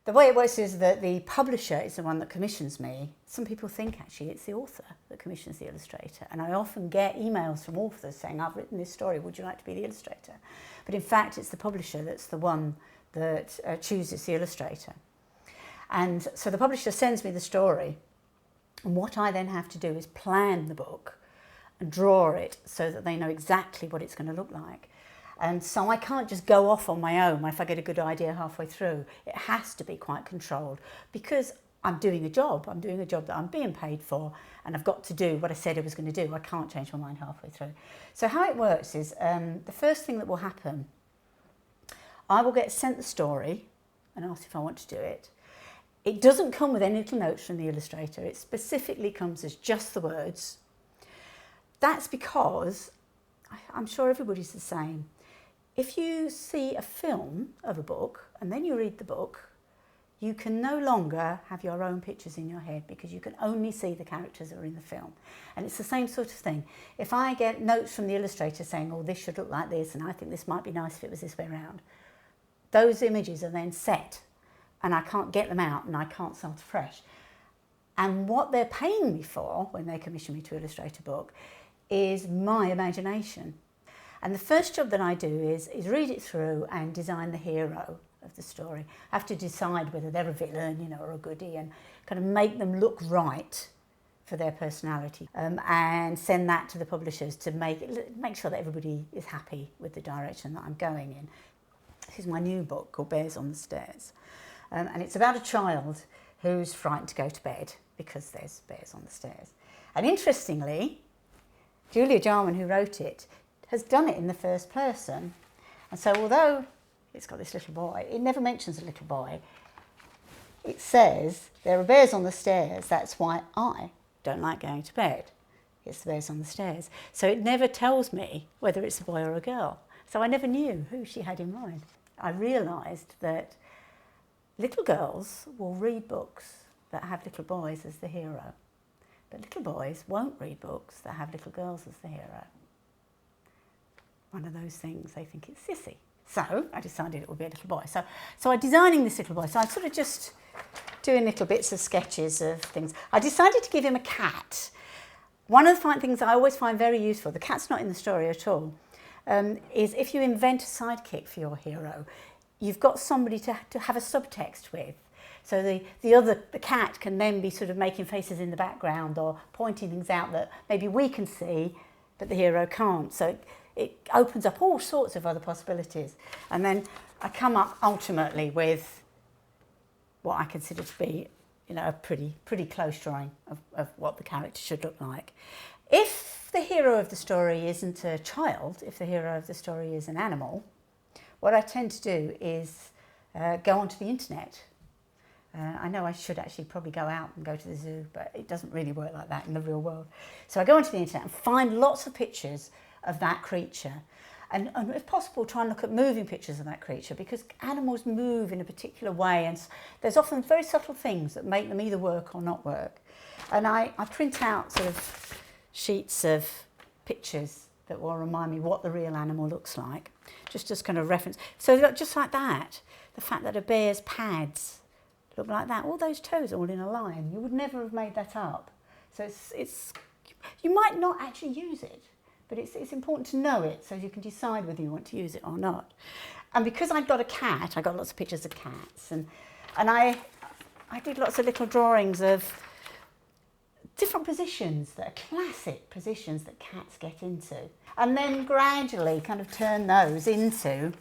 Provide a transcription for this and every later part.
The way it works is that the publisher is the one that commissions me. Some people think actually it's the author that commissions the illustrator, and I often get emails from authors saying, I've written this story, would you like to be the illustrator? But in fact it's the publisher that's the one that chooses the illustrator. And so the publisher sends me the story, and what I then have to do is plan the book and draw it so that they know exactly what it's going to look like. And so I can't just go off on my own if I get a good idea halfway through. It has to be quite controlled because I'm doing a job. I'm doing a job that I'm being paid for, and I've got to do what I said I was going to do. I can't change my mind halfway through. So how it works is the first thing that will happen, I will get sent the story and asked if I want to do it. It doesn't come with any little notes from the illustrator. It specifically comes as just the words. That's because, I'm sure everybody's the same. If you see a film of a book and then you read the book, you can no longer have your own pictures in your head because you can only see the characters that are in the film. And it's the same sort of thing. If I get notes from the illustrator saying, oh, this should look like this, and I think this might be nice if it was this way around, those images are then set and I can't get them out and I can't start afresh. And what they're paying me for when they commission me to illustrate a book is my imagination. And the first job that I do is read it through and design the hero of the story. I have to decide whether they're a villain, or a goodie, and kind of make them look right for their personality, and send that to the publishers to make sure that everybody is happy with the direction that I'm going in. This is my new book called Bears on the Stairs, and it's about a child who's frightened to go to bed because there's bears on the stairs. And interestingly, Julia Jarman, who wrote it, has done it in the first person. And so although it's got this little boy, it never mentions a little boy. It says, there are bears on the stairs, that's why I don't like going to bed. It's the bears on the stairs. So it never tells me whether it's a boy or a girl. So I never knew who she had in mind. I realised that little girls will read books that have little boys as the hero, but little boys won't read books that have little girls as the hero. One of those things, they think it's sissy. So I decided it would be a little boy. So I'm designing this little boy. So I'm sort of just doing little bits of sketches of things. I decided to give him a cat. One of the things I always find very useful, the cat's not in the story at all, is if you invent a sidekick for your hero, you've got somebody to have a subtext with. So the cat can then be sort of making faces in the background or pointing things out that maybe we can see, but the hero can't. So it opens up all sorts of other possibilities. And then I come up ultimately with what I consider to be, a pretty close drawing of what the character should look like. If the hero of the story isn't a child, if the hero of the story is an animal, what I tend to do is go onto the internet. I know I should actually probably go out and go to the zoo, but it doesn't really work like that in the real world. So I go onto the internet and find lots of pictures of that creature. And if possible, try and look at moving pictures of that creature, because animals move in a particular way, and there's often very subtle things that make them either work or not work. And I print out sort of sheets of pictures that will remind me what the real animal looks like, just as kind of reference. So just like that, the fact that a bear's pads look like that, all those toes all in a line, you would never have made that up. So it's you might not actually use it, but it's important to know it so you can decide whether you want to use it or not. And because I've got a cat, I got lots of pictures of cats, and I did lots of little drawings of different positions that are classic positions that cats get into, and then gradually kind of turn those into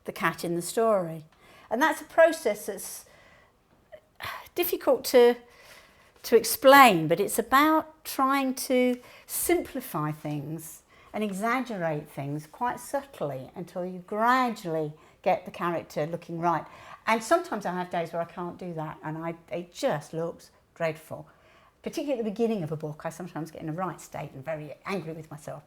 the cat in the story. And that's a process that's difficult to explain, but it's about trying to simplify things and exaggerate things quite subtly until you gradually get the character looking right. And sometimes I have days where I can't do that, and it just looks dreadful. Particularly at the beginning of a book, I sometimes get in a right state and very angry with myself.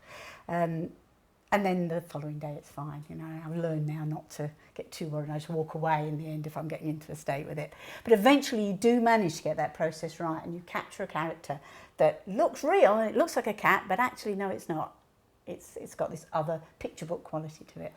And then the following day it's fine. I've learned now not to get too worried. I just walk away in the end if I'm getting into a state with it. But eventually you do manage to get that process right, and you capture a character that looks real and it looks like a cat, but actually no, it's not. It's got this other picture book quality to it.